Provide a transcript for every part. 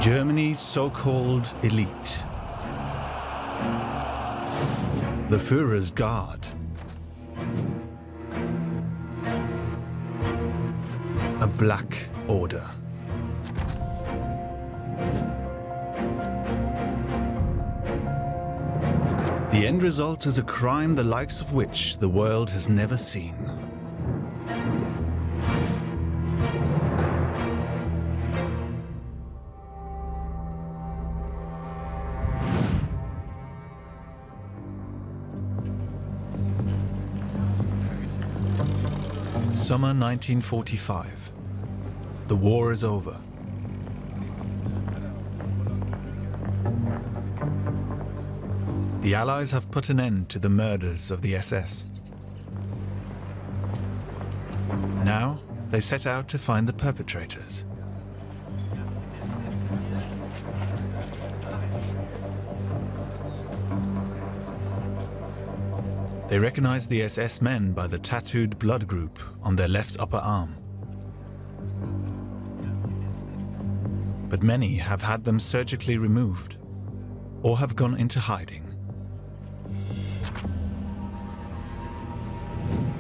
Germany's so-called elite. The Führer's Guard. A black order. The end result is a crime the likes of which the world has never seen. Summer 1945. The war is over. The Allies have put an end to the murders of the SS. Now, they set out to find the perpetrators. They recognize the SS men by the tattooed blood group on their left upper arm. But many have had them surgically removed or have gone into hiding.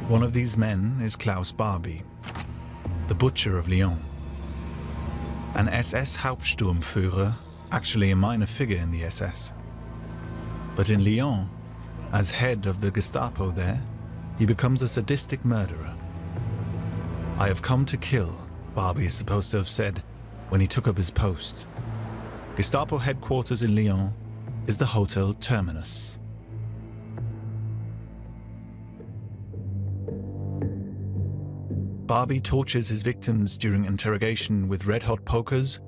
One of these men is Klaus Barbie, the butcher of Lyon. An SS Hauptsturmführer, actually a minor figure in the SS. But in Lyon, as head of the Gestapo there, he becomes a sadistic murderer. "I have come to kill," Barbie is supposed to have said when he took up his post. Gestapo headquarters in Lyon is the Hotel Terminus. Barbie tortures his victims during interrogation with red-hot pokers,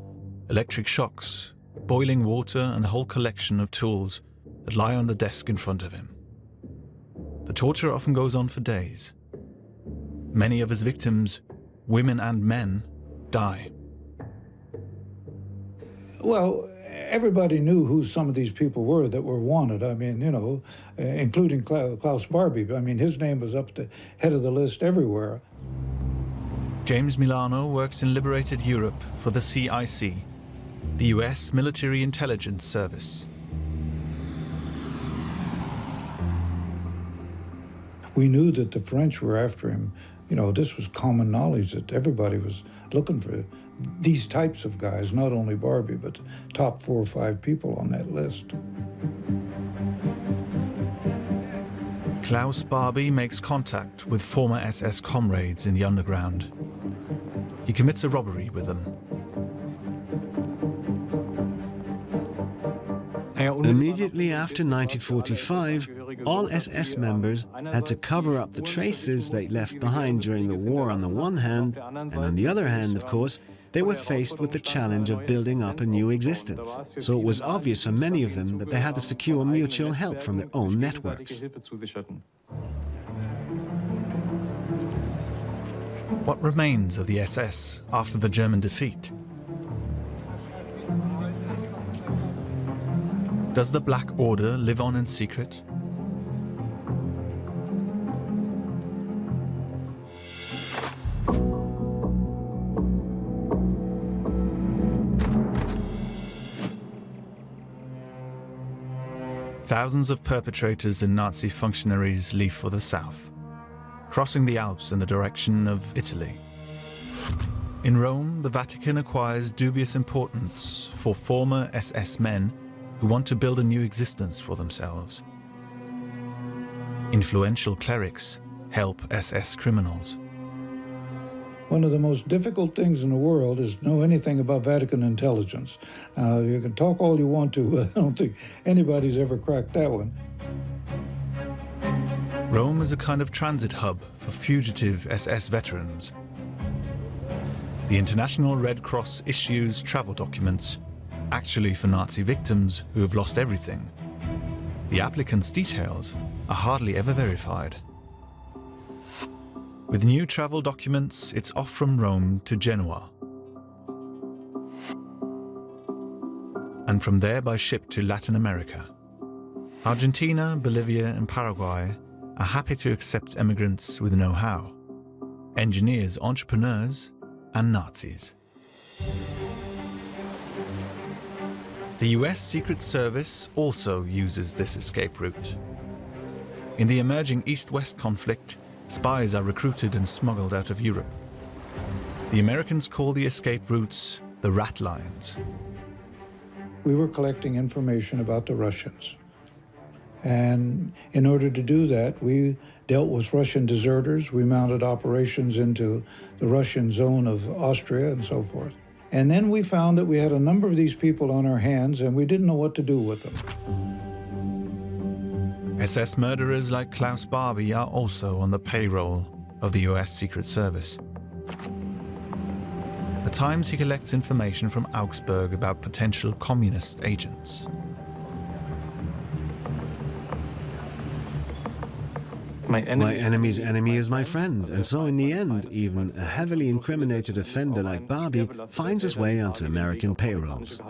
electric shocks, boiling water and a whole collection of tools that lie on the desk in front of him. The torture often goes on for days. Many of his victims, women and men, die. Well, everybody knew who some of these people were that were wanted. I mean, you know, including Klaus Barbie. I mean, his name was up the head of the list everywhere. James Milano works in liberated Europe for the CIC, the US Military Intelligence Service. We knew that the French were after him. You know, this was common knowledge that everybody was looking for these types of guys, not only Barbie, but top 4 or 5 people on that list. Klaus Barbie makes contact with former SS comrades in the underground. He commits a robbery with them. Immediately after 1945, all SS members had to cover up the traces they left behind during the war on the one hand, and on the other hand, of course, they were faced with the challenge of building up a new existence. So it was obvious for many of them that they had to secure mutual help from their own networks. What remains of the SS after the German defeat? Does the Black Order live on in secret? Thousands of perpetrators and Nazi functionaries leave for the south, crossing the Alps in the direction of Italy. In Rome, the Vatican acquires dubious importance for former SS men who want to build a new existence for themselves. Influential clerics help SS criminals. One of the most difficult things in the world is to know anything about Vatican intelligence. Now, you can talk all you want to, but I don't think anybody's ever cracked that one. Rome is a kind of transit hub for fugitive SS veterans. The International Red Cross issues travel documents, actually for Nazi victims who have lost everything. The applicants' details are hardly ever verified. With new travel documents, it's off from Rome to Genoa, and from there by ship to Latin America. Argentina, Bolivia and Paraguay are happy to accept immigrants with know-how, engineers, entrepreneurs and Nazis. The US Secret Service also uses this escape route. In the emerging East-West conflict, spies are recruited and smuggled out of Europe. The Americans call the escape routes the rat lines. We were collecting information about the Russians. And in order to do that, we dealt with Russian deserters. We mounted operations into the Russian zone of Austria and so forth. And then we found that we had a number of these people on our hands and we didn't know what to do with them. SS murderers like Klaus Barbie are also on the payroll of the US Secret Service. At times he collects information from Augsburg about potential communist agents. My enemy's enemy is my friend, and so in the end, even a heavily incriminated offender like Barbie finds his way onto American payrolls. In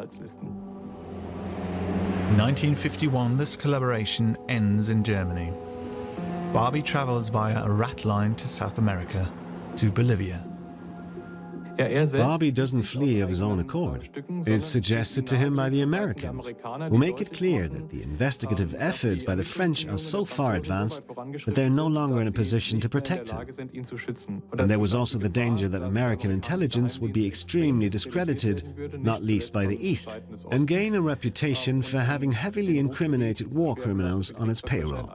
1951, this collaboration ends in Germany. Barbie travels via a rat line to South America, to Bolivia. Barbie doesn't flee of his own accord. It's suggested to him by the Americans, who make it clear that the investigative efforts by the French are so far advanced that they're no longer in a position to protect him. And there was also the danger that American intelligence would be extremely discredited, not least by the East, and gain a reputation for having heavily incriminated war criminals on its payroll.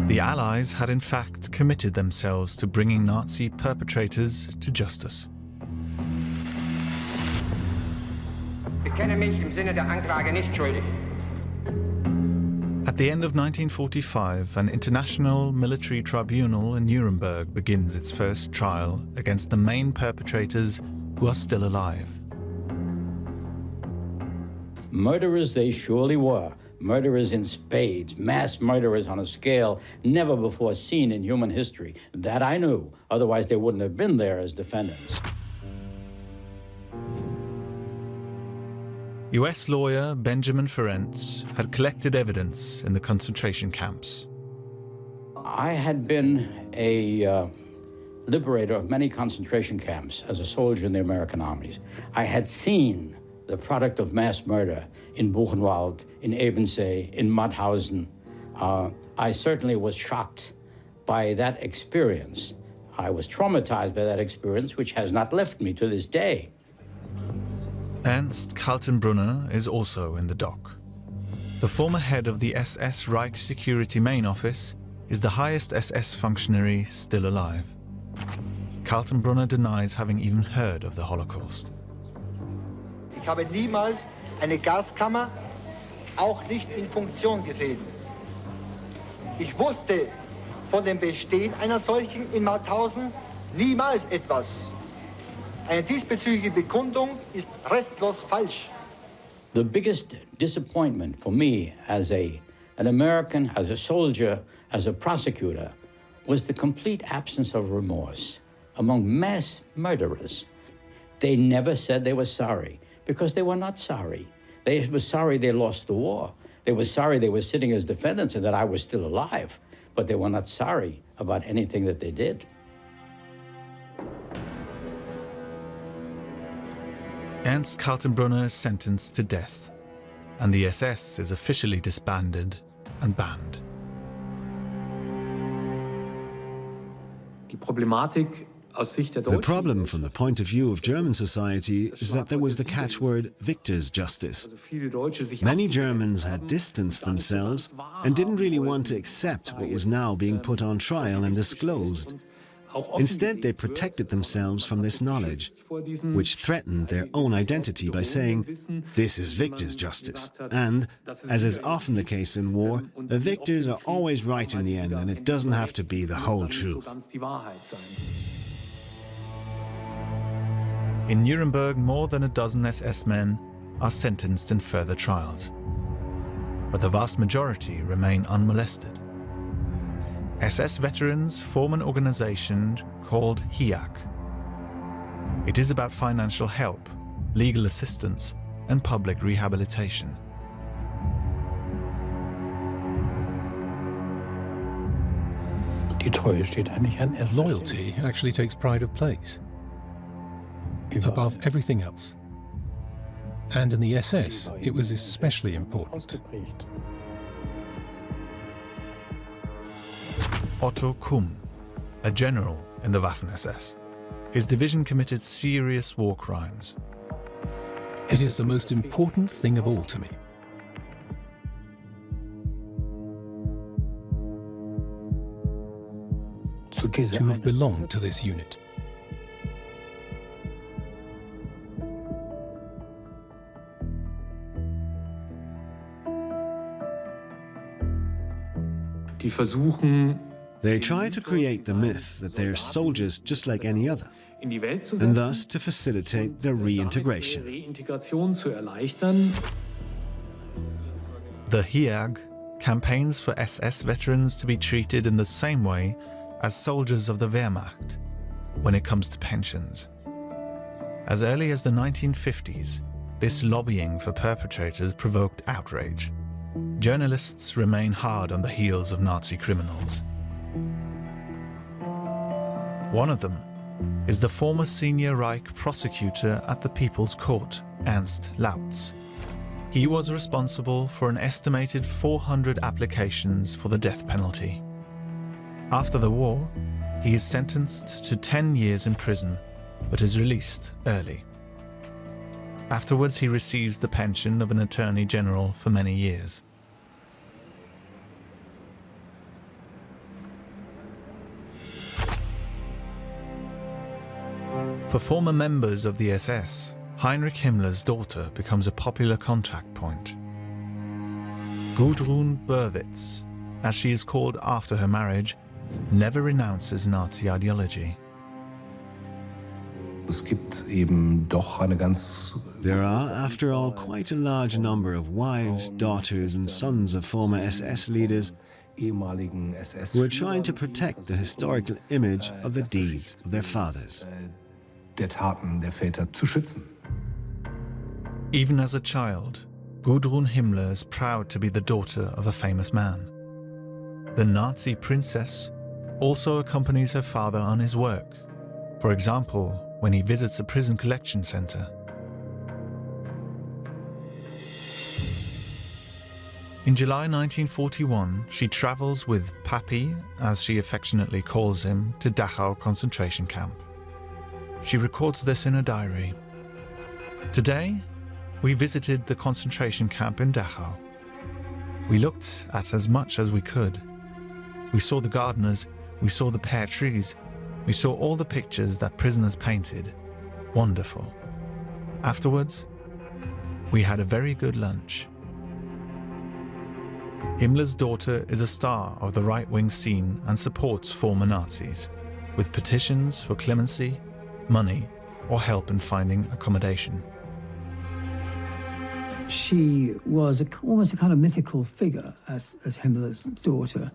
The Allies had in fact committed themselves to bringing Nazi perpetrators to justice. Bekenne mich im Sinne der Anklage nicht schuldig. At the end of 1945, an international military tribunal in Nuremberg begins its first trial against the main perpetrators who are still alive. Murderers they surely were. Murderers in spades, mass murderers on a scale never before seen in human history. That I knew, otherwise they wouldn't have been there as defendants. US lawyer Benjamin Ferencz had collected evidence in the concentration camps. I had been a liberator of many concentration camps as a soldier in the American armies. I had seen the product of mass murder in Buchenwald, in Ebensee, in Mauthausen. I certainly was shocked by that experience. I was traumatized by that experience, which has not left me to this day. Ernst Kaltenbrunner is also in the dock. The former head of the SS Reich Security Main Office is the highest SS functionary still alive. Kaltenbrunner denies having even heard of the Holocaust. Ich habe niemals eine Gaskammer, auch nicht in Funktion gesehen. Ich wusste von dem Bestehen einer solchen in Mauthausen niemals etwas. Eine diesbezügliche Bekundung ist restlos falsch. The biggest disappointment for me as an American, as a soldier, as a prosecutor, was the complete absence of remorse among mass murderers. They never said they were sorry, because they were not sorry. They were sorry they lost the war. They were sorry they were sitting as defendants and that I was still alive, but they were not sorry about anything that they did. Ernst Kaltenbrunner is sentenced to death, and the SS is officially disbanded and banned. The problem from the point of view of German society is that there was the catchword victor's justice. Many Germans had distanced themselves and didn't really want to accept what was now being put on trial and disclosed. Instead, they protected themselves from this knowledge, which threatened their own identity by saying, "This is victor's justice." And, as is often the case in war, the victors are always right in the end, and it doesn't have to be the whole truth. In Nuremberg, more than a dozen SS men are sentenced in further trials, but the vast majority remain unmolested. SS veterans form an organization called HIAC. It is about financial help, legal assistance, and public rehabilitation. Loyalty actually takes pride of place above everything else. And in the SS, it was especially important. Otto Kumm, a general in the Waffen-SS. His division committed serious war crimes. It is the most important thing of all to me. To have belonged to this unit. They try to create the myth that they are soldiers just like any other, and thus to facilitate their reintegration. The HIAG campaigns for SS veterans to be treated in the same way as soldiers of the Wehrmacht when it comes to pensions. As early as the 1950s, this lobbying for perpetrators provoked outrage. Journalists remain hard on the heels of Nazi criminals. One of them is the former senior Reich prosecutor at the People's Court, Ernst Lautz. He was responsible for an estimated 400 applications for the death penalty. After the war, he is sentenced to 10 years in prison, but is released early. Afterwards, he receives the pension of an attorney general for many years. For former members of the SS, Heinrich Himmler's daughter becomes a popular contact point. Gudrun Berwitz, as she is called after her marriage, never renounces Nazi ideology. There are, after all, quite a large number of wives, daughters and sons of former SS leaders who are trying to protect the historical image of the deeds of their fathers. Even as a child, Gudrun Himmler is proud to be the daughter of a famous man. The Nazi princess also accompanies her father on his work, for example, when he visits a prison collection center. In July 1941, she travels with Papi, as she affectionately calls him, to Dachau concentration camp. She records this in a diary. Today, we visited the concentration camp in Dachau. We looked at as much as we could. We saw the gardeners, we saw the pear trees, we saw all the pictures that prisoners painted. Wonderful. Afterwards, we had a very good lunch. Himmler's daughter is a star of the right-wing scene and supports former Nazis, with petitions for clemency, money, or help in finding accommodation. She was almost a kind of mythical figure as Himmler's daughter,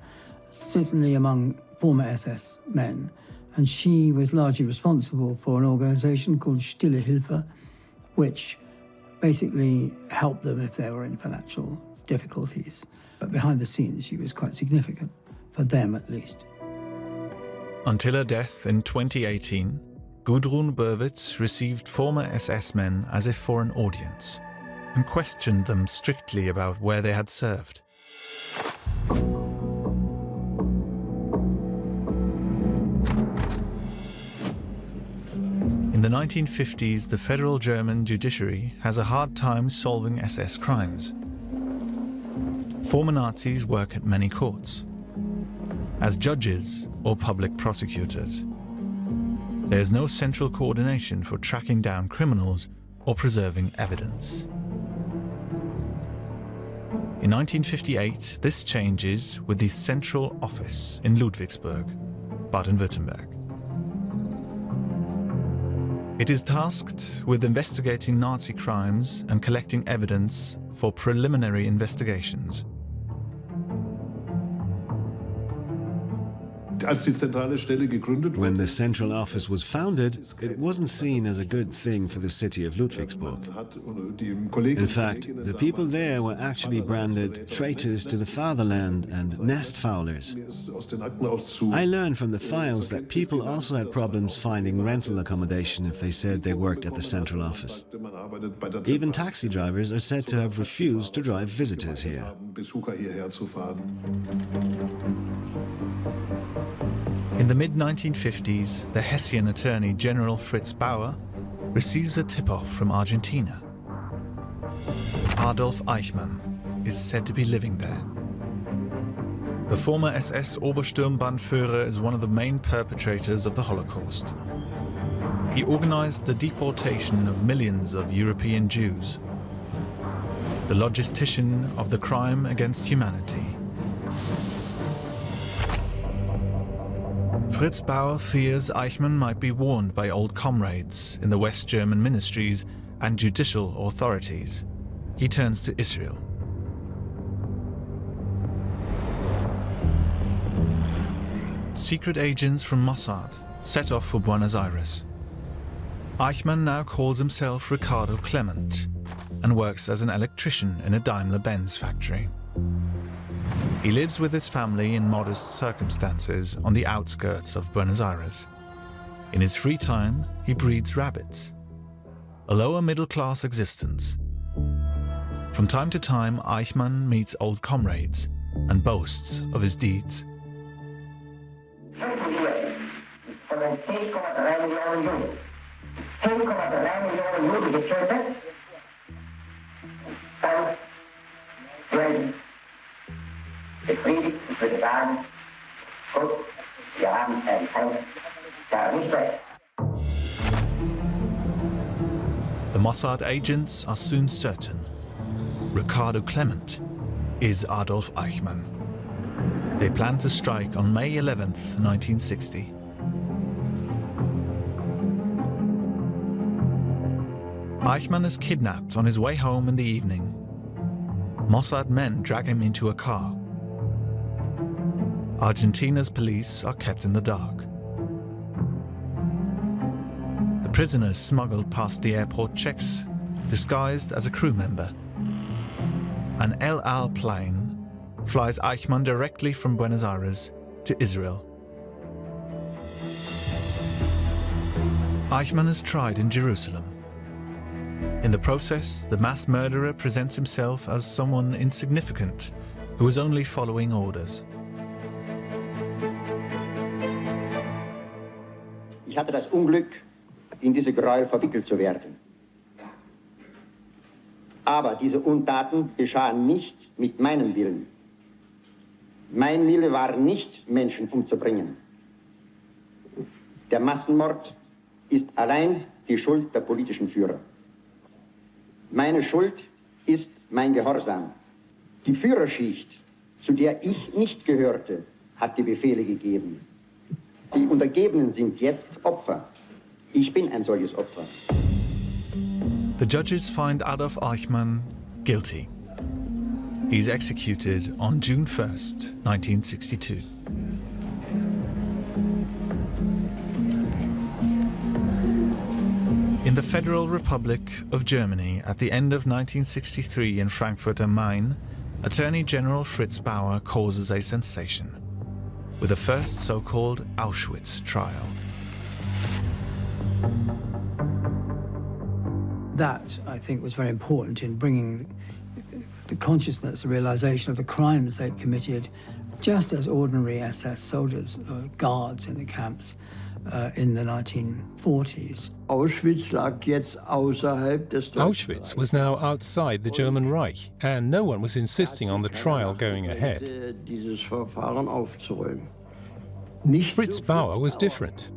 certainly among former SS men. And she was largely responsible for an organization called Stille Hilfe, which basically helped them if they were in financial difficulties. But behind the scenes, she was quite significant, for them at least. Until her death in 2018, Gudrun Berwitz received former SS men as if for an audience, and questioned them strictly about where they had served. In the 1950s, the federal German judiciary has a hard time solving SS crimes. Former Nazis work at many courts, as judges or public prosecutors. There is no central coordination for tracking down criminals or preserving evidence. In 1958, this changes with the central office in Ludwigsburg, Baden-Württemberg. It is tasked with investigating Nazi crimes and collecting evidence for preliminary investigations. When the central office was founded, it wasn't seen as a good thing for the city of Ludwigsburg. In fact, the people there were actually branded traitors to the fatherland and nest foulers. I learned from the files that people also had problems finding rental accommodation if they said they worked at the central office. Even taxi drivers are said to have refused to drive visitors here. In the mid-1950s, the Hessian Attorney General Fritz Bauer receives a tip-off from Argentina. Adolf Eichmann is said to be living there. The former SS Obersturmbannführer is one of the main perpetrators of the Holocaust. He organized the deportation of millions of European Jews, the logistician of the crime against humanity. Fritz Bauer fears Eichmann might be warned by old comrades in the West German ministries and judicial authorities. He turns to Israel. Secret agents from Mossad set off for Buenos Aires. Eichmann now calls himself Ricardo Clement and works as an electrician in a Daimler-Benz factory. He lives with his family in modest circumstances on the outskirts of Buenos Aires. In his free time, he breeds rabbits. A lower middle-class existence. From time to time, Eichmann meets old comrades and boasts of his deeds. The Mossad agents are soon certain. Ricardo Clement is Adolf Eichmann. They plan to strike on May 11th, 1960. Eichmann is kidnapped on his way home in the evening. Mossad men drag him into a car. Argentina's police are kept in the dark. The prisoner is smuggled past the airport checks, disguised as a crew member. An El Al plane flies Eichmann directly from Buenos Aires to Israel. Eichmann is tried in Jerusalem. In the process, the mass murderer presents himself as someone insignificant who is only following orders. Ich hatte das Unglück, in diese Gräuel verwickelt zu werden. Aber diese Untaten geschahen nicht mit meinem Willen. Mein Wille war nicht, Menschen umzubringen. Der Massenmord ist allein die Schuld der politischen Führer. Meine Schuld ist mein Gehorsam. Die Führerschicht, zu der ich nicht gehörte, hat die Befehle gegeben. Die Untergebenen sind jetzt Opfer. Ich bin ein solches Opfer. The judges find Adolf Eichmann guilty. He's executed on June 1st, 1962. In the Federal Republic of Germany at the end of 1963 in Frankfurt am Main, Attorney General Fritz Bauer causes a sensation with the first so-called Auschwitz trial. That, I think, was very important in bringing the consciousness, the realization of the crimes they'd committed just as ordinary SS soldiers, guards in the camps in the 1940s. Auschwitz was now outside the German Reich, and no one was insisting on the trial going ahead. Fritz Bauer was different.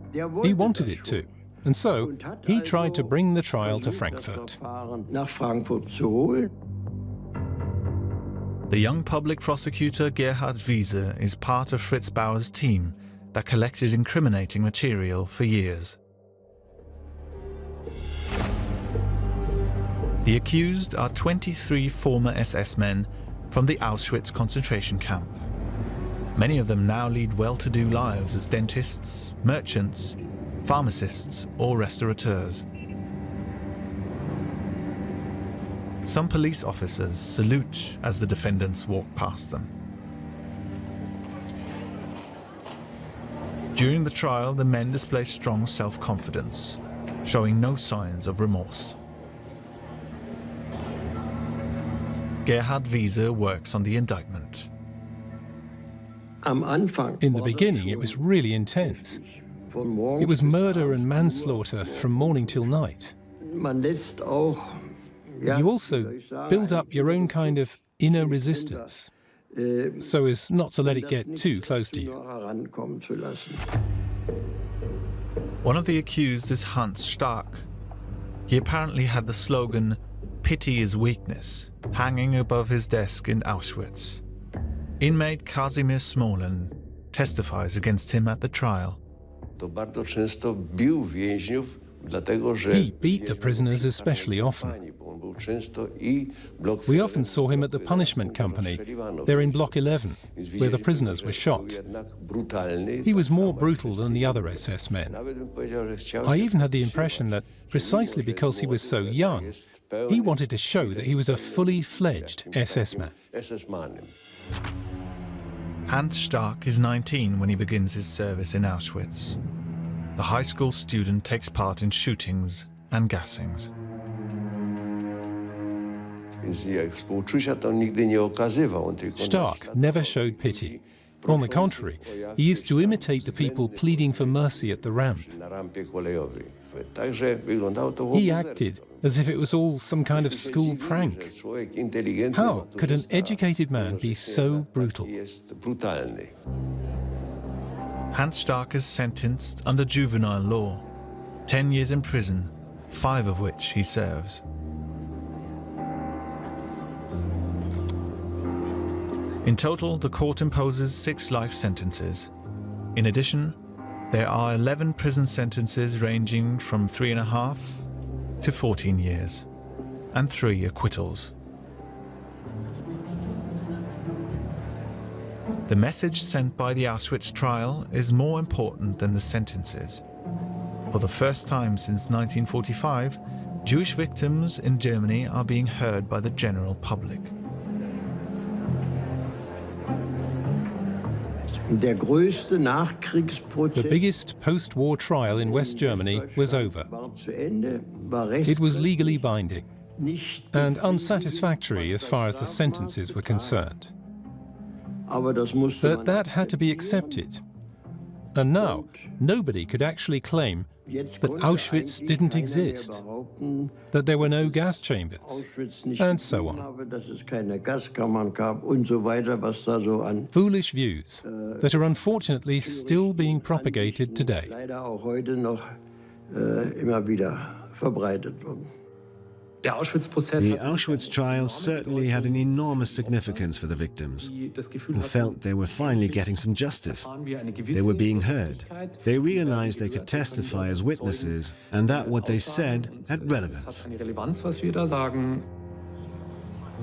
He wanted it to, and so he tried to bring the trial to Frankfurt. The young public prosecutor Gerhard Wiese is part of Fritz Bauer's team that collected incriminating material for years. The accused are 23 former SS men from the Auschwitz concentration camp. Many of them now lead well-to-do lives as dentists, merchants, pharmacists, or restaurateurs. Some police officers salute as the defendants walk past them. During the trial, the men display strong self-confidence, showing no signs of remorse. Gerhard Wiese works on the indictment. In the beginning, it was really intense. It was murder and manslaughter from morning till night. You also build up your own kind of inner resistance, so as not to let it get too close to you. One of the accused is Hans Stark. He apparently had the slogan, "Pity is weakness," hanging above his desk in Auschwitz. Inmate Kazimierz Smolin testifies against him at the trial. He beat the prisoners especially often. We often saw him at the punishment company. They're in Block 11, where the prisoners were shot. He was more brutal than the other SS men. I even had the impression that, precisely because he was so young, he wanted to show that he was a fully fledged SS man. Hans Stark is 19 when he begins his service in Auschwitz. The high school student takes part in shootings and gassings. Stark never showed pity. On the contrary, he used to imitate the people pleading for mercy at the ramp. He acted as if it was all some kind of school prank. How could an educated man be so brutal? Hans Stark is sentenced under juvenile law, 10 years in prison, 5 of which he serves. In total, the court imposes 6 life sentences. In addition, there are 11 prison sentences ranging from 3.5 to 14 years, and 3 acquittals. The message sent by the Auschwitz trial is more important than the sentences. For the first time since 1945, Jewish victims in Germany are being heard by the general public. The biggest post-war trial in West Germany was over. It was legally binding and unsatisfactory as far as the sentences were concerned. But that had to be accepted. And now, nobody could actually claim that Auschwitz didn't exist, that there were no gas chambers, and so on. Foolish views that are unfortunately still being propagated today. The Auschwitz trial certainly had an enormous significance for the victims, who felt they were finally getting some justice. They were being heard. They realized they could testify as witnesses, and that what they said had relevance.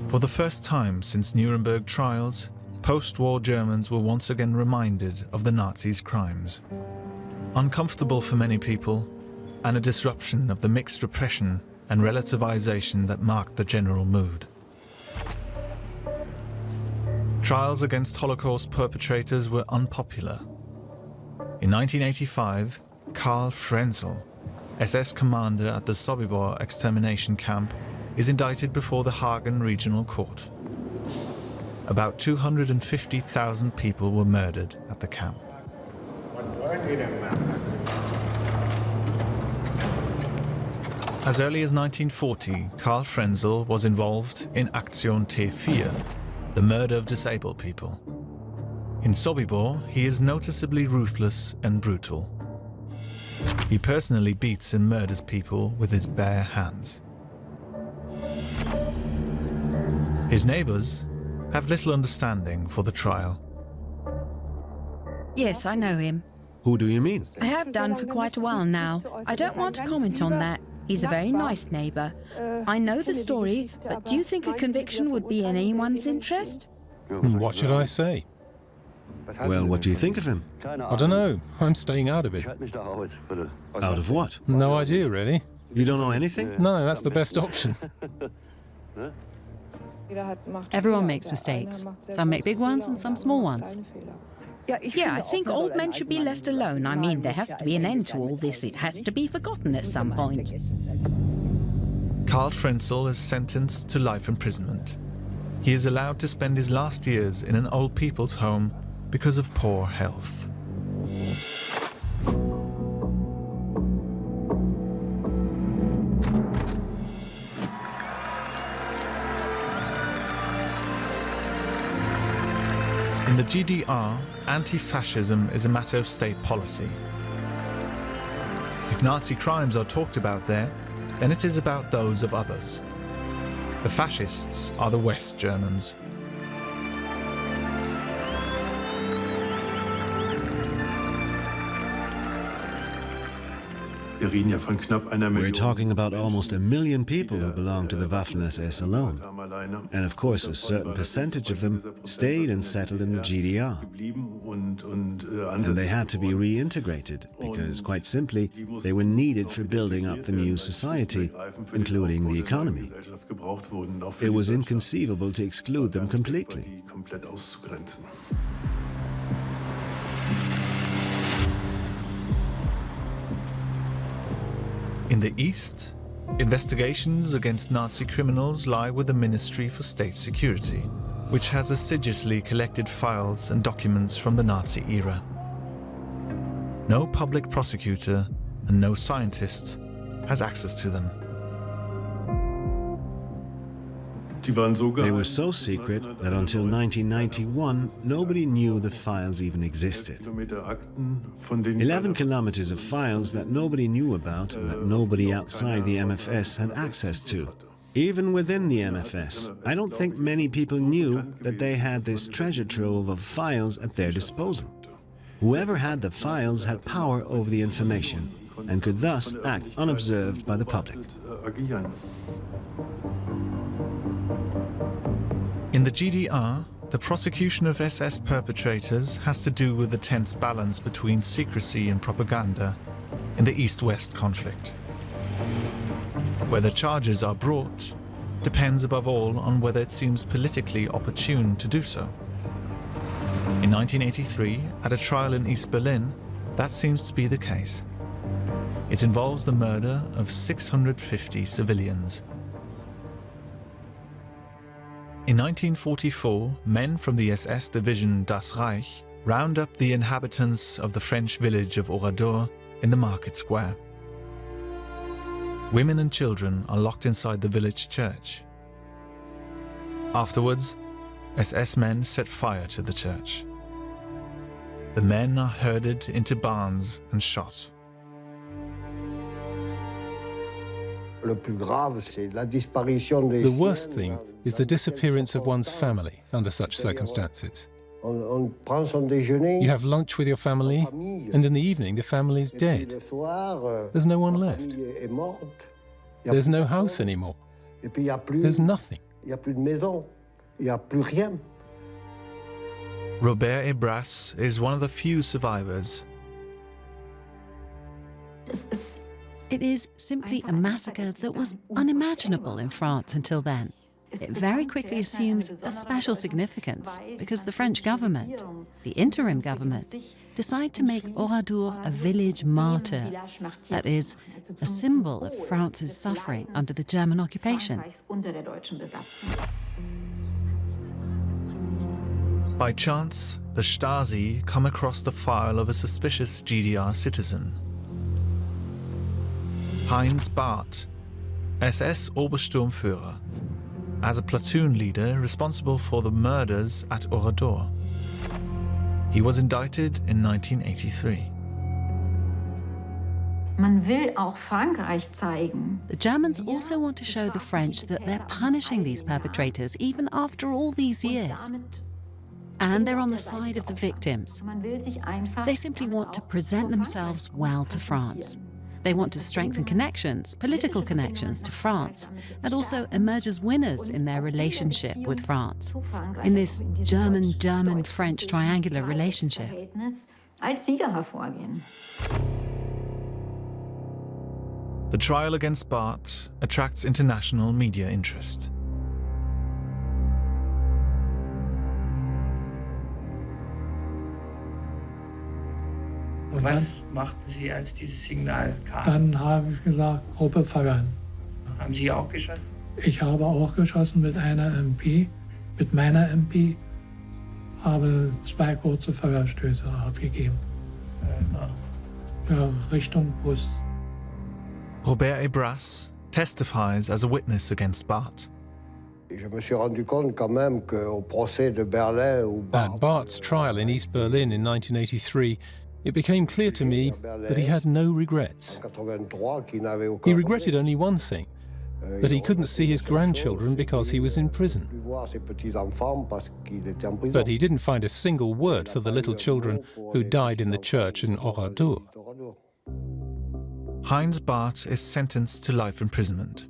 For the first time since Nuremberg trials, post-war Germans were once again reminded of the Nazis' crimes. Uncomfortable for many people, and a disruption of the mixed repression and relativization that marked the general mood. Trials against Holocaust perpetrators were unpopular. In 1985, Karl Frenzel, SS commander at the Sobibor extermination camp, is indicted before the Hagen Regional Court. About 250,000 people were murdered at the camp. As early as 1940, Karl Frenzel was involved in Aktion T4, the murder of disabled people. In Sobibor, he is noticeably ruthless and brutal. He personally beats and murders people with his bare hands. His neighbors have little understanding for the trial. Yes, I know him. Who do you mean? I have done for quite a while now. I don't want to comment on that. He's a very nice neighbour. I know the story, but do you think a conviction would be in anyone's interest? What should I say? Well, what do you think of him? I don't know. I'm staying out of it. Out of what? No idea, really. You don't know anything? No, that's the best option. Everyone makes mistakes. Some make big ones and some small ones. Yeah, I think old men should be left alone. I mean, there has to be an end to all this. It has to be forgotten at some point. Karl Frenzel is sentenced to life imprisonment. He is allowed to spend his last years in an old people's home because of poor health. In the GDR, anti-fascism is a matter of state policy. If Nazi crimes are talked about there, then it is about those of others. The fascists are the West Germans. We're talking about almost 1 million people who belong to the Waffen SS alone. And of course, a certain percentage of them stayed and settled in the GDR. And they had to be reintegrated because, quite simply, they were needed for building up the new society, including the economy. It was inconceivable to exclude them completely. In the East, investigations against Nazi criminals lie with the Ministry for State Security, which has assiduously collected files and documents from the Nazi era. No public prosecutor and no scientist has access to them. They were so secret that until 1991, nobody knew the files even existed. 11 kilometers of files that nobody knew about and that nobody outside the MFS had access to. Even within the MFS, I don't think many people knew that they had this treasure trove of files at their disposal. Whoever had the files had power over the information and could thus act unobserved by the public. In the GDR, the prosecution of SS perpetrators has to do with the tense balance between secrecy and propaganda in the East-West conflict. Whether charges are brought depends above all on whether it seems politically opportune to do so. In 1983, at a trial in East Berlin, that seems to be the case. It involves the murder of 650 civilians. In 1944, men from the SS division Das Reich round up the inhabitants of the French village of Oradour in the market square. Women and children are locked inside the village church. Afterwards, SS men set fire to the church. The men are herded into barns and shot. The worst thing is the disappearance of one's family under such circumstances. You have lunch with your family, and in the evening the family's dead. There's no one left. There's no house anymore. There's nothing. Robert Ebras is one of the few survivors. It is simply a massacre that was unimaginable in France until then. It very quickly assumes a special significance because the French government, the interim government, decide to make Oradour a village martyr, that is, a symbol of France's suffering under the German occupation. By chance, the Stasi come across the file of a suspicious GDR citizen. Heinz Barth, SS Obersturmführer, as a platoon leader responsible for the murders at Oradour. He was indicted in 1983. The Germans also want to show the French that they're punishing these perpetrators even after all these years. And they're on the side of the victims. They simply want to present themselves well to France. They want to strengthen connections, political connections to France, and also emerge as winners in their relationship with France, in this German-French triangular relationship. The trial against Barth attracts international media interest. Was machten Sie, als dieses Signal kam? Dann habe ich gesagt, Gruppe feuern. Haben Sie auch geschossen? Ich habe auch geschossen mit einer MP, mit meiner MP, habe 2 kurze Feuerstöße abgegeben. Ja, Richtung Brust. Robert Ebras testifies as a witness against Barth. At Barth's trial in East Berlin in 1983, it became clear to me that he had no regrets. He regretted only one thing, that he couldn't see his grandchildren because he was in prison. But he didn't find a single word for the little children who died in the church in Oradour. Heinz Barth is sentenced to life imprisonment.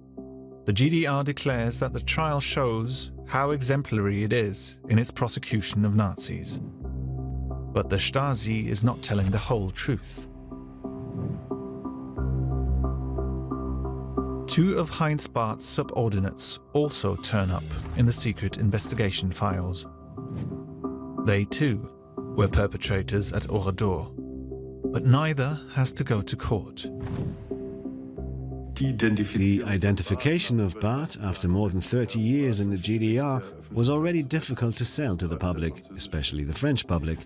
The GDR declares that the trial shows how exemplary it is in its prosecution of Nazis. But the Stasi is not telling the whole truth. 2 of Heinz Barth's subordinates also turn up in the secret investigation files. They too were perpetrators at Oradour, but neither has to go to court. The identification of Barth after more than 30 years in the GDR was already difficult to sell to the public, especially the French public.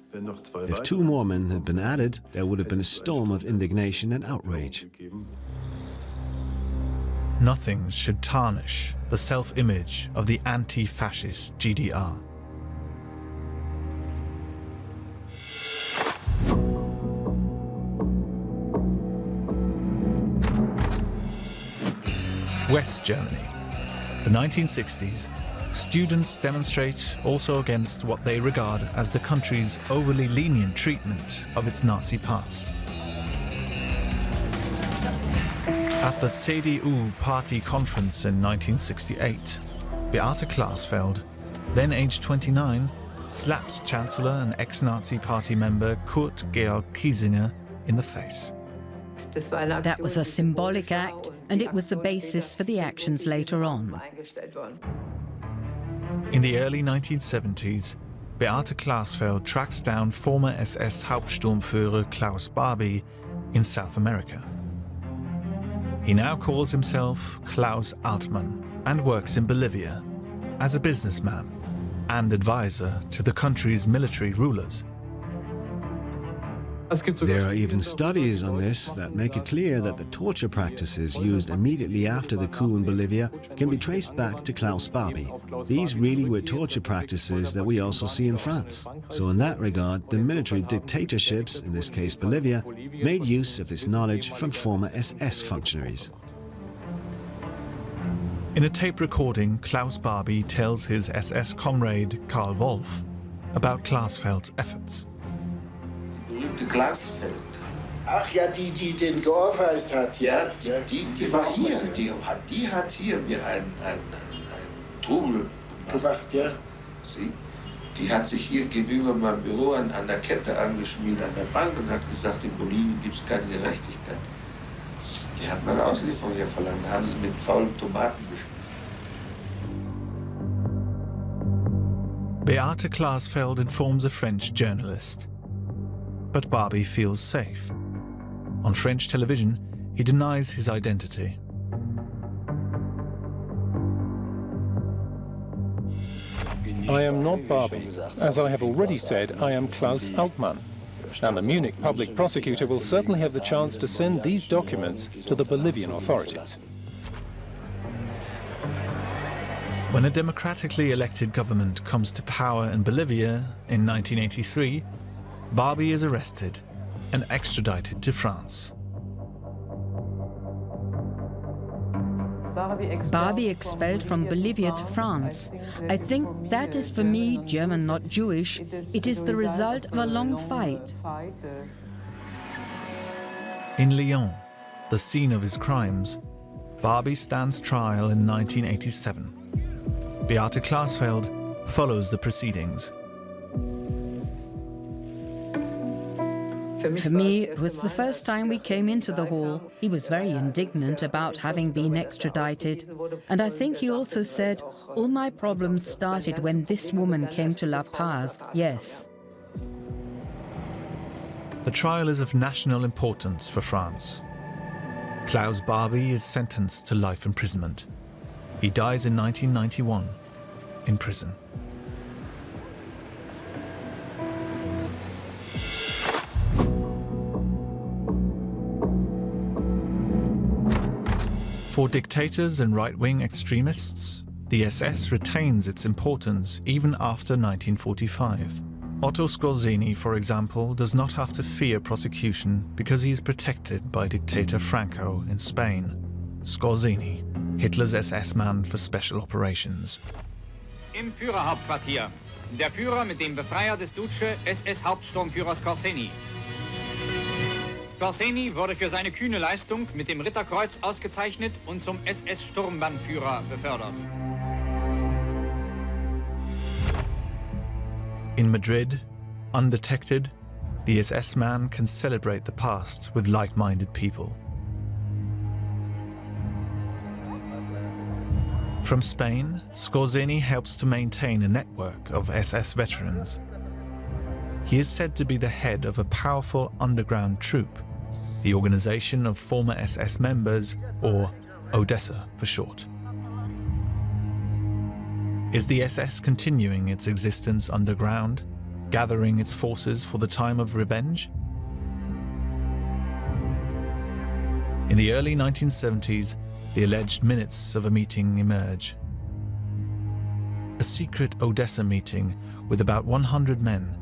If 2 more men had been added, there would have been a storm of indignation and outrage. Nothing should tarnish the self-image of the anti-fascist GDR. West Germany. The 1960s, students demonstrate also against what they regard as the country's overly lenient treatment of its Nazi past. At the CDU party conference in 1968, Beate Klaasfeld, then aged 29, slaps Chancellor and ex-Nazi party member Kurt Georg Kiesinger in the face. That was a symbolic act, and it was the basis for the actions later on. In the early 1970s, Beate Klaasfeld tracks down former SS Hauptsturmführer Klaus Barbie in South America. He now calls himself Klaus Eichmann and works in Bolivia as a businessman and advisor to the country's military rulers. There are even studies on this that make it clear that the torture practices used immediately after the coup in Bolivia can be traced back to Klaus Barbie. These really were torture practices that we also see in France. So in that regard, the military dictatorships, in this case Bolivia, made use of this knowledge from former SS functionaries. In a tape recording, Klaus Barbie tells his SS comrade Karl Wolf about Klaasfeld's efforts. Berühmte Glasfeld. Ach ja, die den geohrfeigt hat. Ja, die war hier. Die hat hier mir ein Trubel gemacht. Ja. Sie, die hat sich hier gegenüber meinem Büro an der Kette angeschmiert, an der Bank und hat gesagt, in Bolivien gibt es keine Gerechtigkeit. Die hat meine Auslieferung hier verlangt. Da haben sie mit faulen Tomaten beschmissen. Beate Klaasfeld informs a French journalist. But Barbie feels safe. On French television, he denies his identity. I am not Barbie. As I have already said, I am Klaus Eichmann. And the Munich public prosecutor will certainly have the chance to send these documents to the Bolivian authorities. When a democratically elected government comes to power in Bolivia in 1983, Barbie is arrested and extradited to France. Barbie expelled from Bolivia to France. I think that is for me, German not Jewish, it is the result of a long fight. In Lyon, the scene of his crimes, Barbie stands trial in 1987. Beate Klaasfeld follows the proceedings. For me, it was the first time we came into the hall. He was very indignant about having been extradited. And I think he also said, all my problems started when this woman came to La Paz, yes. The trial is of national importance for France. Klaus Barbie is sentenced to life imprisonment. He dies in 1991 in prison. For dictators and right-wing extremists, the SS retains its importance even after 1945. Otto Skorzeny, for example, does not have to fear prosecution because he is protected by dictator Franco in Spain. Skorzeny, Hitler's SS-man for special operations. Im Führerhauptquartier. Der Führer mit dem Befreier des Duce, SS-Hauptsturmführer Skorzeny. Skorzeny wurde für seine kühne Leistung mit dem Ritterkreuz ausgezeichnet und zum SS-Sturmbannführer befördert. In Madrid, undetected, the SS-man can celebrate the past with like-minded people. From Spain, Skorzeny helps to maintain a network of SS veterans. He is said to be the head of a powerful underground troop, the Organization of Former SS Members, or Odessa for short. Is the SS continuing its existence underground, gathering its forces for the time of revenge? In the early 1970s, the alleged minutes of a meeting emerge. A secret Odessa meeting with about 100 men.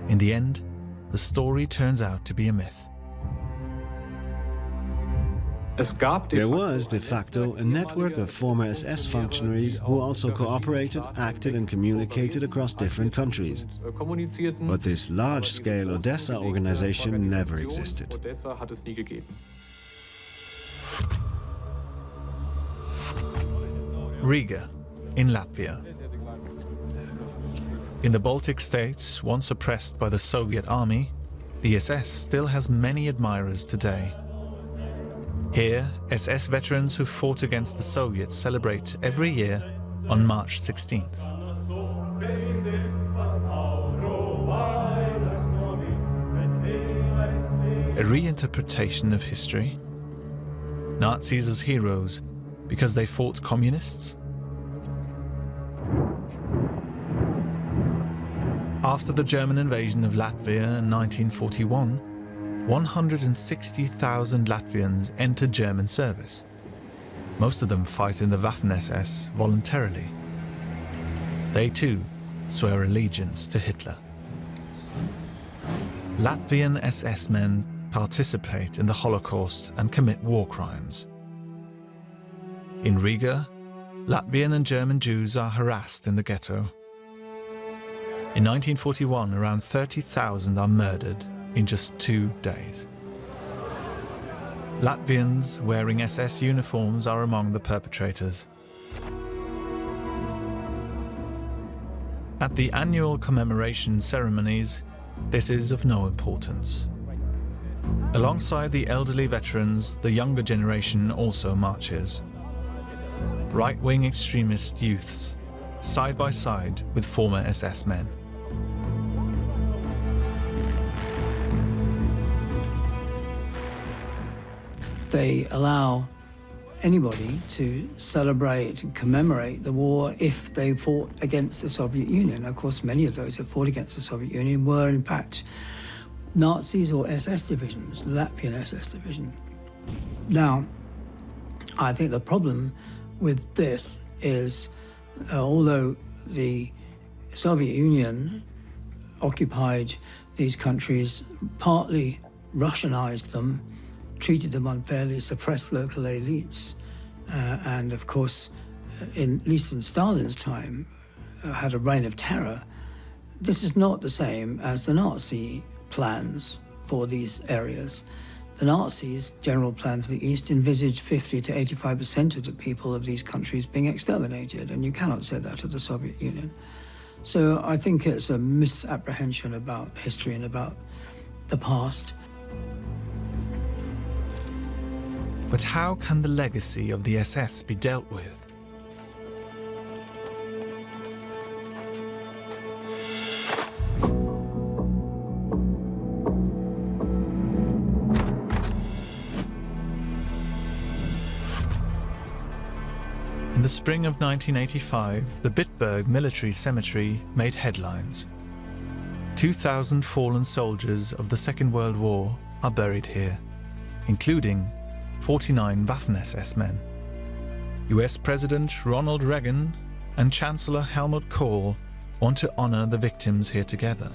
In the end, the story turns out to be a myth. There was, de facto, a network of former SS functionaries who also cooperated, acted and communicated across different countries. But this large-scale Odessa organization never existed. Riga, in Latvia. In the Baltic states, once oppressed by the Soviet army, the SS still has many admirers today. Here, SS veterans who fought against the Soviets celebrate every year on March 16th. A reinterpretation of history? Nazis as heroes because they fought communists? After the German invasion of Latvia in 1941, 160,000 Latvians entered German service. Most of them fight in the Waffen-SS voluntarily. They too swear allegiance to Hitler. Latvian SS men participate in the Holocaust and commit war crimes. In Riga, Latvian and German Jews are harassed in the ghetto. In 1941, around 30,000 are murdered in just 2 days. Latvians wearing SS uniforms are among the perpetrators. At the annual commemoration ceremonies, this is of no importance. Alongside the elderly veterans, the younger generation also marches. Right-wing extremist youths, side by side with former SS men. They allow anybody to celebrate and commemorate the war if they fought against the Soviet Union. Of course, many of those who fought against the Soviet Union were, in fact, Nazis or SS divisions, Latvian SS division. Now, I think the problem with this is, although the Soviet Union occupied these countries, partly Russianized them, treated them unfairly, suppressed local elites, and of course, at least in Stalin's time, had a reign of terror. This is not the same as the Nazi plans for these areas. The Nazis' general plan for the East envisaged 50 to 85% of the people of these countries being exterminated, and you cannot say that of the Soviet Union. So I think it's a misapprehension about history and about the past. But how can the legacy of the SS be dealt with? In the spring of 1985, the Bitburg military cemetery made headlines. 2,000 fallen soldiers of the Second World War are buried here, including 49 Waffen-SS men. US President Ronald Reagan and Chancellor Helmut Kohl want to honor the victims here together.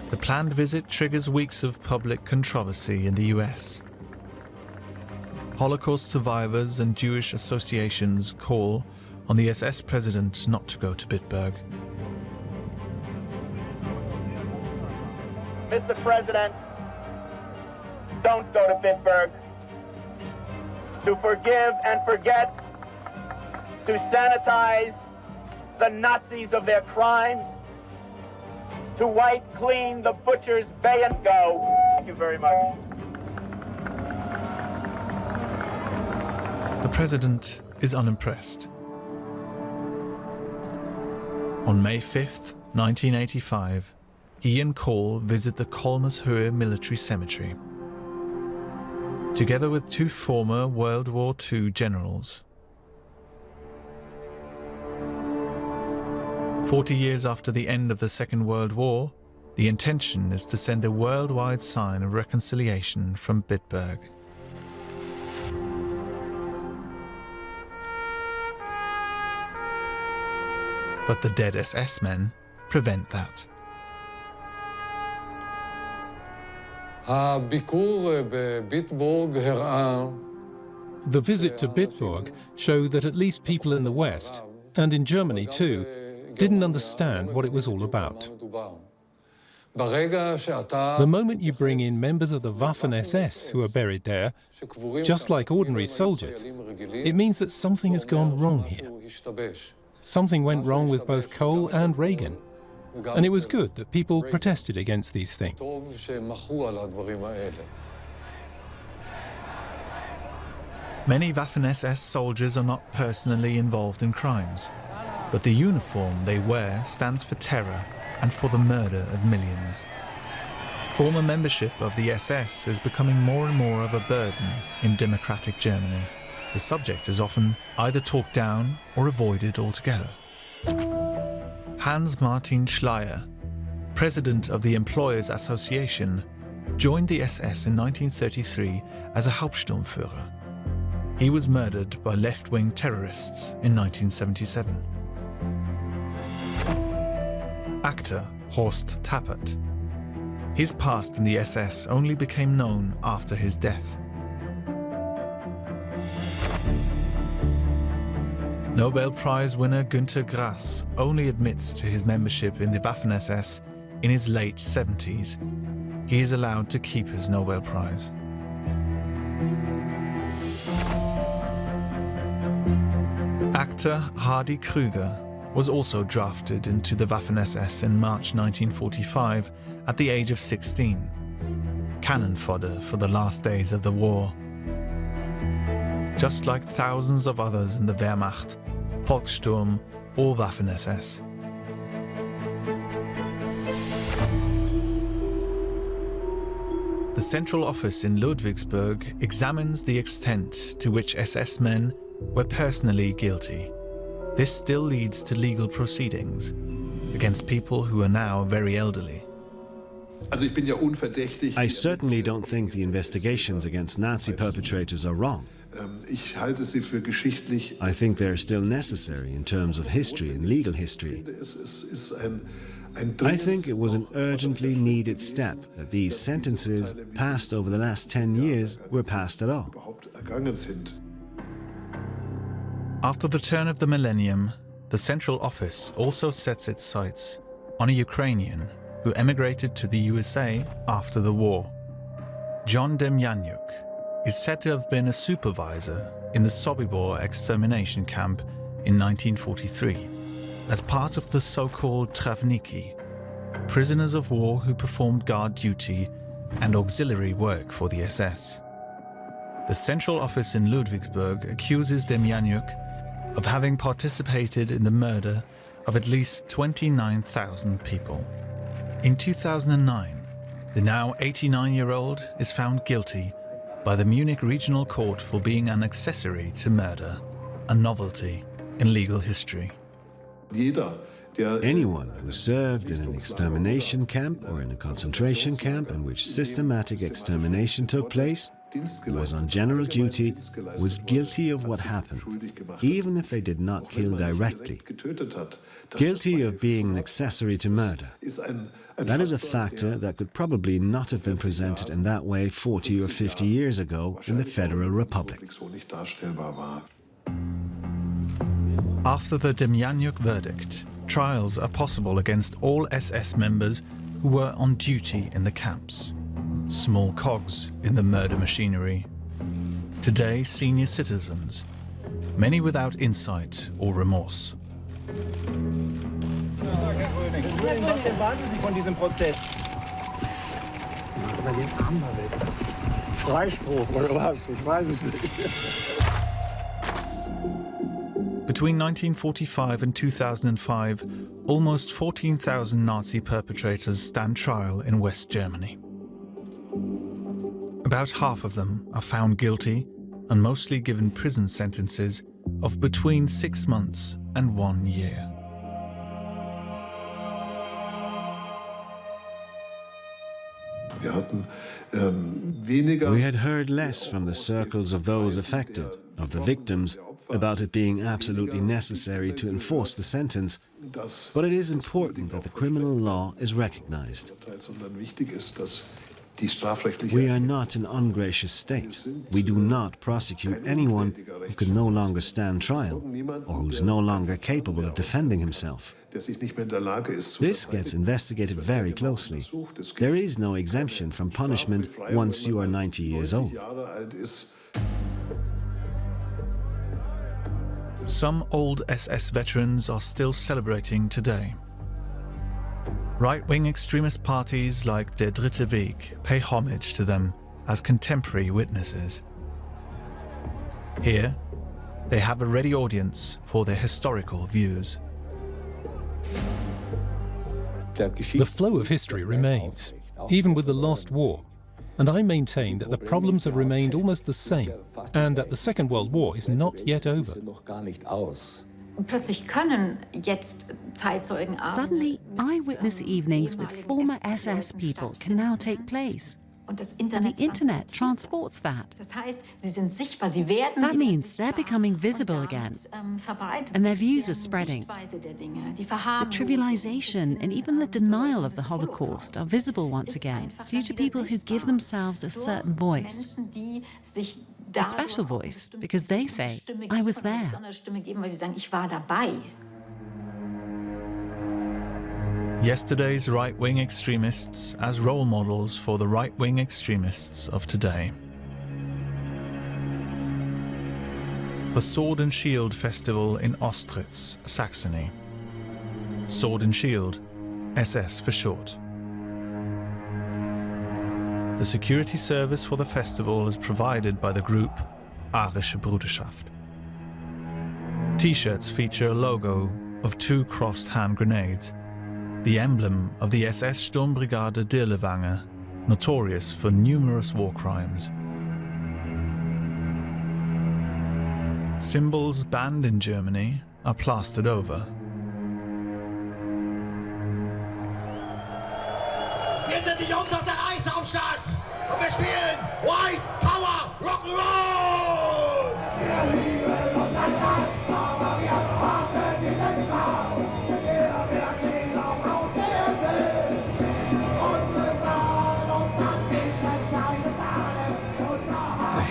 The planned visit triggers weeks of public controversy in the US. Holocaust survivors and Jewish associations call on the SS president not to go to Bitburg. Mr. President, don't go to Bitburg. To forgive and forget, to sanitize the Nazis of their crimes, to wipe clean the butcher's bay and go. Thank you very much. The president is unimpressed. On May 5th, 1985, he and Kohl visit the Kolmershöhe military cemetery, together with two former World War II generals. 40 years after the end of the Second World War, the intention is to send a worldwide sign of reconciliation from Bitburg. But the dead SS men prevent that. The visit to Bitburg showed that at least people in the West, and in Germany too, didn't understand what it was all about. The moment you bring in members of the Waffen-SS who are buried there, just like ordinary soldiers, it means that something has gone wrong here. Something went wrong with both Kohl and Reagan, and it was good that people protested against these things. Many Waffen-SS soldiers are not personally involved in crimes, but the uniform they wear stands for terror and for the murder of millions. Former membership of the SS is becoming more and more of a burden in democratic Germany. The subject is often either talked down or avoided altogether. Hans-Martin Schleyer, president of the Employers Association, joined the SS in 1933 as a Hauptsturmführer. He was murdered by left-wing terrorists in 1977. Actor Horst Tappert. His past in the SS only became known after his death. Nobel Prize winner Günter Grass only admits to his membership in the Waffen-SS in his late 70s. He is allowed to keep his Nobel Prize. Actor Hardy Krüger was also drafted into the Waffen-SS in March 1945 at the age of 16. Cannon fodder for the last days of the war. Just like thousands of others in the Wehrmacht, Volkssturm or Waffen-SS. The central office in Ludwigsburg examines the extent to which SS men were personally guilty. This still leads to legal proceedings against people who are now very elderly. I certainly don't think the investigations against Nazi perpetrators are wrong. I think they're still necessary in terms of history and legal history. I think it was an urgently needed step that these sentences passed over the last 10 years were passed at all. After the turn of the millennium, the central office also sets its sights on a Ukrainian who emigrated to the USA after the war. John Demjanjuk is said to have been a supervisor in the Sobibor extermination camp in 1943 as part of the so-called travniki, prisoners of war who performed guard duty and auxiliary work for the SS. The central office in Ludwigsburg accuses Demjanjuk of having participated in the murder of at least 29,000 people. In 2009, the now 89-year-old is found guilty by the Munich Regional Court for being an accessory to murder, a novelty in legal history. Anyone who served in an extermination camp or in a concentration camp in which systematic extermination took place, who was on general duty, was guilty of what happened, even if they did not kill directly. Guilty of being an accessory to murder. That is a factor that could probably not have been presented in that way 40 or 50 years ago in the Federal Republic. After the Demjanjuk verdict, trials are possible against all SS members who were on duty in the camps, small cogs in the murder machinery. Today, senior citizens, many without insight or remorse. Was denn warten Sie von diesem Prozess? Freispruch oder was? Ich weiß es nicht. Between 1945 and 2005, almost 14,000 Nazi perpetrators stand trial in West Germany. About half of them are found guilty and mostly given prison sentences of between 6 months and 1 year. We had heard less from the circles of those affected, of the victims, about it being absolutely necessary to enforce the sentence, but it is important that the criminal law is recognized. We are not an ungracious state. We do not prosecute anyone who can no longer stand trial or who is no longer capable of defending himself. This gets investigated very closely. There is no exemption from punishment once you are 90 years old. Some old SS veterans are still celebrating today. Right-wing extremist parties like Der Dritte Weg pay homage to them as contemporary witnesses. Here, they have a ready audience for their historical views. The flow of history remains, even with the lost war, and I maintain that the problems have remained almost the same, and that the Second World War is not yet over. Suddenly, eyewitness evenings with former SS people can now take place. And the internet transports that. That means they're becoming visible again, and their views are spreading. The trivialization and even the denial of the Holocaust are visible once again due to people who give themselves a certain voice. A special voice, because they say, I was there. Yesterday's right-wing extremists as role models for the right-wing extremists of today. The Sword and Shield Festival in Ostritz, Saxony. Sword and Shield, SS for short. The security service for the festival is provided by the group Arische Bruderschaft. T-shirts feature a logo of 2 crossed hand grenades, the emblem of the SS Sturmbrigade Dirlewanger, notorious for numerous war crimes. Symbols banned in Germany are plastered over. Wir sind die Jungs aus der Reichshauptstadt und wir spielen White Power Rock'n'Roll! Wir lieben unser Land, aber wir brauchen diesen Traum. Wir gehen auf der Welt. Unsere Frauen und das ist keine Ware.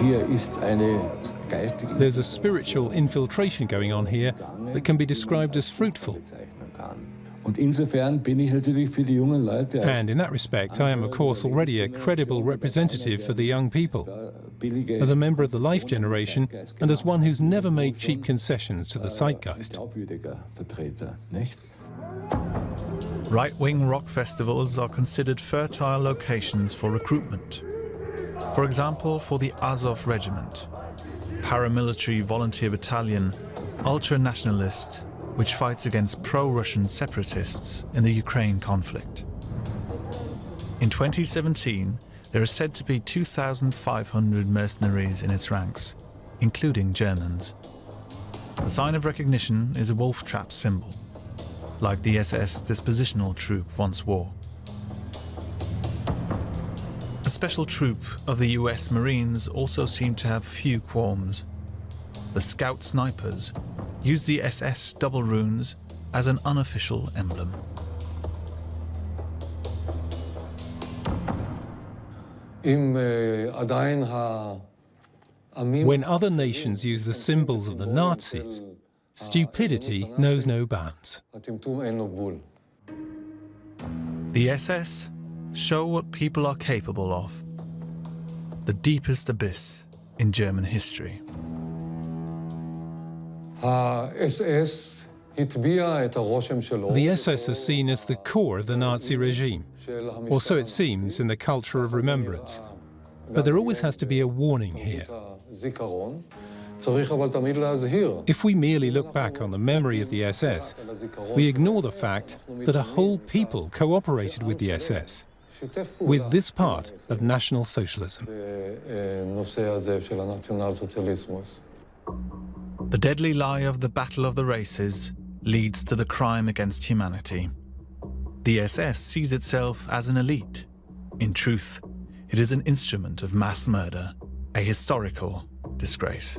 Hier ist eine geistige... There's a spiritual infiltration going on here that can be described as fruitful. Und insofern bin ich natürlich für die jungen Leute. And in that respect, I am, of course, already a credible representative for the young people, as a member of the life generation and as one who's never made cheap concessions to the zeitgeist. Right-wing rock festivals are considered fertile locations for recruitment. For example, for the Azov Regiment, paramilitary volunteer battalion, ultra-nationalist, which fights against pro-Russian separatists in the Ukraine conflict. In 2017, there are said to be 2,500 mercenaries in its ranks, including Germans. The sign of recognition is a wolf trap symbol, like the SS dispositional troop once wore. A special troop of the US Marines also seem to have few qualms. The Scout Snipers use the SS double runes as an unofficial emblem. When other nations use the symbols of the Nazis, stupidity knows no bounds. The SS show what people are capable of. The deepest abyss in German history. The SS are seen as the core of the Nazi regime, or so it seems in the culture of remembrance. But there always has to be a warning here. If we merely look back on the memory of the SS, we ignore the fact that a whole people cooperated with the SS, with this part of National Socialism. The deadly lie of the battle of the races leads to the crime against humanity. The SS sees itself as an elite. In truth, it is an instrument of mass murder, a historical disgrace.